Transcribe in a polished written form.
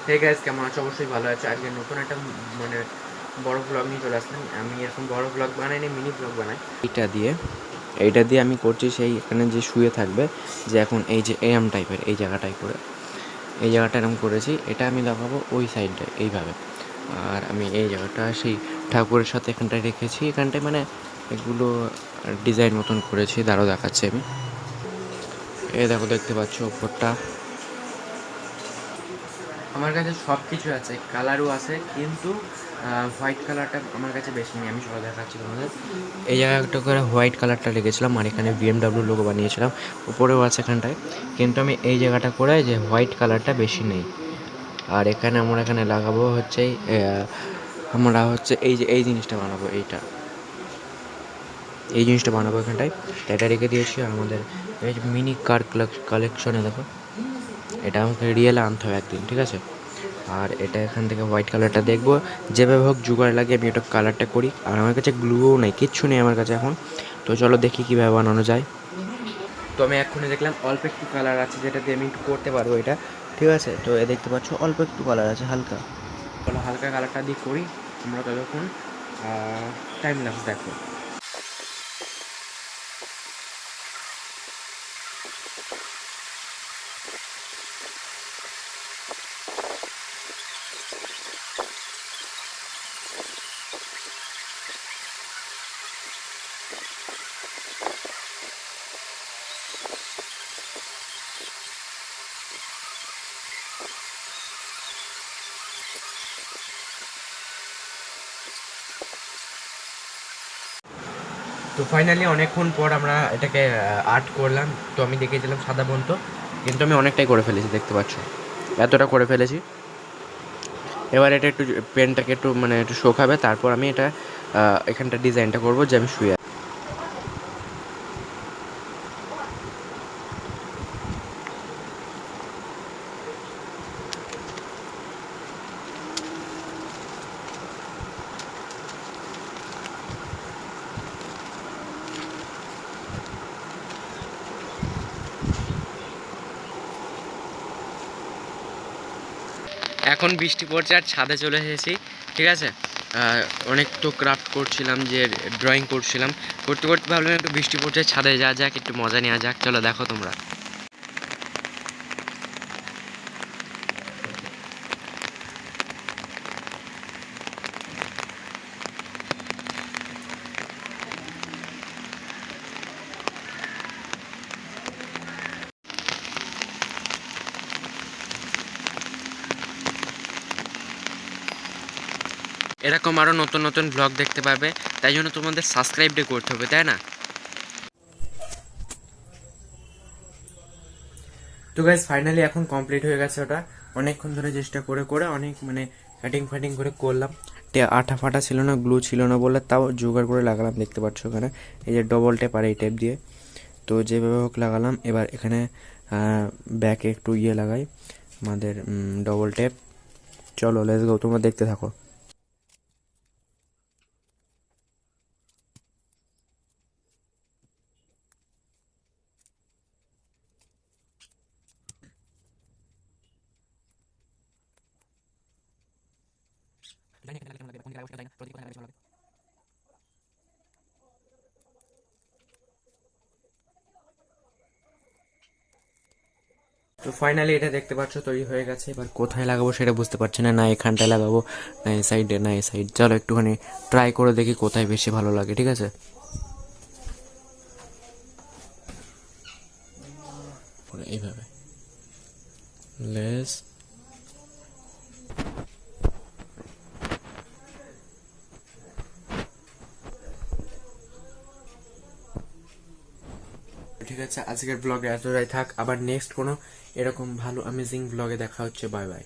Hey guys, কেমন আছো? অবশ্যই ভালো আছো। আজকে নতুন একটা মানে বড় ব্লগ নিয়ে চলে আসলাম। আমি এরকম বড় ব্লগ বানাই না, মিনি ব্লগ বানাই। এইটা দিয়ে আমি করছি সেই এখানে যে শুয়ে থাকবে, যে এখন এই যে এরম টাইপের এই জায়গাটায় করে এই জায়গাটা এরম করেছি, এটা আমি লাগাবো ওই সাইডটায় এইভাবে। আর আমি এই জায়গাটা সেই ঠাকুরের সাথে এখানটায় রেখেছি, এখানটায় মানে এগুলো ডিজাইন মতন করেছি। দাঁড়াও দেখাচ্ছি আমি। এই দেখো, দেখতে পাচ্ছ ওপরটা। আমার কাছে সব কিছু আছে, কালারও আছে, কিন্তু হোয়াইট কালারটা আমার কাছে বেশি নেই। আমি সবাই দেখাচ্ছি তোমাদের। এই জায়গাটা করে হোয়াইট কালারটা রেখেছিলাম, আর এখানে বিএমডাব্লিউ লোগো বানিয়েছিলাম, উপরেও আছে এখানটায়। কিন্তু আমি এই জায়গাটা করে যে হোয়াইট কালারটা বেশি নেই। আর এখানে এখানে লাগাবো হচ্ছে আমরা হচ্ছে এই জিনিসটা বানাবো, এই জিনিসটা বানাবো এখানটায়। এটা রেখে দিয়েছি। আর আমাদের এই মিনি কার কালেকশনে দেখো, এটা আমাকে রিয়েলে আনতে হবে একদিন, ঠিক আছে? আর এটা এখান থেকে হোয়াইট কালারটা দেখবো, যেভাবে হোক জোগাড় লাগে আমি ওটা কালারটা করি। আর আমার কাছে গ্লুও নেই, কিচ্ছু নেই আমার কাছে এখন। তো চলো দেখি কীভাবে বানানো যায়। তো আমি এক্ষুনি দেখলাম অল্প একটু কালার আছে, যেটা দিয়ে আমি একটু করতে পারবো এটা, ঠিক আছে? তো এ দেখতে পাচ্ছ অল্প একটু কালার আছে, হালকা। চলো হালকা কালারটা দিয়ে করি আমরা, ততক্ষণ টাইম লাগবে দেখো। তো ফাইনালি অনেকক্ষণ পর আমরা এটাকে আর্ট করলাম। তো আমি দেখেছিলাম সাদা বন্ত, কিন্তু আমি অনেকটাই করে ফেলেছি, দেখতে পাচ্ছ এতটা করে ফেলেছি। এবার এটা একটু পেনটাকে একটু মানে একটু শোকাবে, তারপর আমি এটা এখানটা ডিজাইনটা করবো যে আমি শুয়ে। এখন বৃষ্টি পড়ছে আর ছাদে চলে এসেছি, ঠিক আছে? অনেক তো ক্রাফট করছিলাম, যে ড্রয়িং করছিলাম, করতে করতে ভাবলাম একটু বৃষ্টি পড়ছে, ছাদে যাওয়া যাক, একটু মজা নেওয়া যাক। চলো দেখো তোমরা। এরকম আরও নতুন নতুন ব্লগ দেখতে পাবে, তাই জন্য তোমাদের সাবস্ক্রাইবটা করতে হবে, তাই না? তো গাইজ ফাইনালি এখন কমপ্লিট হয়ে গেছে ওটা। অনেকক্ষণ ধরে চেষ্টা করে করে অনেক মানে কাটিং ফাটিং করে করলাম। আঠা ফাটা ছিল না, গ্লু ছিল না বলে তাও জোগাড় করে লাগালাম, দেখতে পাচ্ছ ওখানে এই যে ডবল টেপ আর এই টেপ দিয়ে। তো যেভাবে হোক লাগালাম। এবার এখানে ব্যাকে একটু লাগাই, আমাদের ডবল টেপ। চলো লেটস গো, তোমরা দেখতে থাকো। তো ফাইনালি এটা দেখতে পাচ্ছ তৈরি হয়ে গেছে। এবার কোথায় লাগাবো সেটা বুঝতে পারছি না, না এখানটায় লাগাবো, না এই সাইডে, না এই সাইড। চলো একটুখানি ট্রাই করে দেখি কোথায় বেশি ভালো লাগে, ঠিক আছে? এইভাবে লেস। ঠিক আছে, আজকের ব্লগে এতটাই থাক। আবার নেক্সট কোনো এরকম ভালো অ্যামেজিং ব্লগে দেখা হচ্ছে। Bye bye.